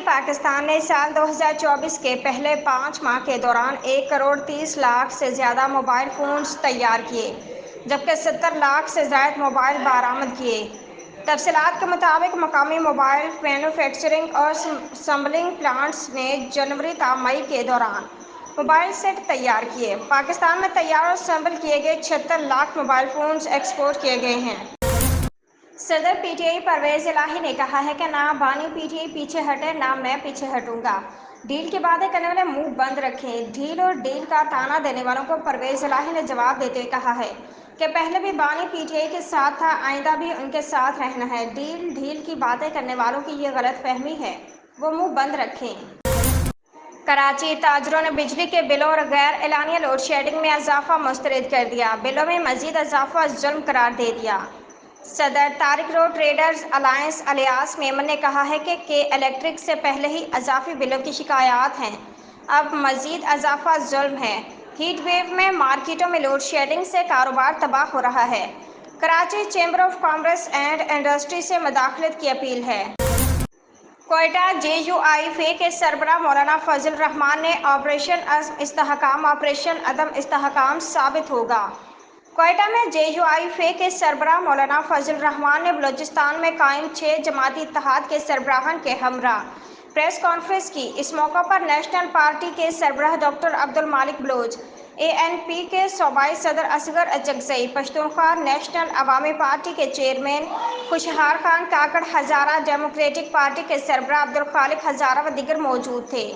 پاکستان نے سال 2024 کے پہلے 5 ماہ کے دوران 1 کروڑ 30 لاکھ سے زیادہ موبائل فونز تیار کیے، جبکہ 70 لاکھ سے زائد موبائل برآمد کیے۔ تفصیلات کے مطابق مقامی موبائل مینوفیکچرنگ اور اسمبلنگ پلانٹس نے جنوری تا مئی کے دوران موبائل سیٹ تیار کیے۔ پاکستان میں تیار اور اسمبل کیے گئے 76 لاکھ موبائل فونز ایکسپورٹ کیے گئے ہیں۔ صدر پی ٹی آئی پرویز الہی نے کہا ہے کہ نہ بانی پی ٹی آئی پیچھے ہٹے، نہ میں پیچھے ہٹوں گا۔ ڈیل کی باتیں کرنے والے منہ بند رکھیں۔ ڈھیل اور ڈیل کا طعنہ دینے والوں کو پرویز الہی نے جواب دیتے ہوئے کہا ہے کہ پہلے بھی بانی پی ٹی آئی کے ساتھ تھا، آئندہ بھی ان کے ساتھ رہنا ہے۔ ڈیل کی باتیں کرنے والوں کی یہ غلط فہمی ہے، وہ منہ بند رکھیں۔ کراچی: تاجروں نے بجلی کے بلوں اور غیر اعلانیہ لوڈ شیڈنگ میں اضافہ مسترد کر دیا، بلوں میں مزید اضافہ ظلم قرار دے دیا۔ صدر Tariq road traders alliance Ilyas Memon نے کہا ہے کہ الیکٹرک سے پہلے ہی اضافی بلوں کی شکایات ہیں، اب مزید اضافہ ظلم ہے۔ ہیٹ ویو میں مارکیٹوں میں لوڈ شیڈنگ سے کاروبار تباہ ہو رہا ہے، Karachi chamber of commerce and industry سے مداخلت کی اپیل ہے۔ کوئٹہ جے یو آئی فے کے سربراہ مولانا فضل الرحمان نے آپریشن عزم استحکام آپریشن عدم استحکام ثابت ہوگا۔ کوئٹہ میں جے یو آئی فے کے سربراہ مولانا فضل الرحمان نے بلوچستان میں قائم 6 جماعتی اتحاد کے سربراہان کے ہمراہ پریس کانفرنس کی۔ اس موقع پر نیشنل پارٹی کے سربراہ ڈاکٹر عبدالمالک بلوچ، اے این پی کے صوبائی صدر اصغر اچکزئی، پشتونخوا نیشنل عوامی پارٹی کے chairman Khushal Khan Kakar, Hazara democratic party کے سربراہ عبدالخالق ہزارہ و دیگر موجود تھے۔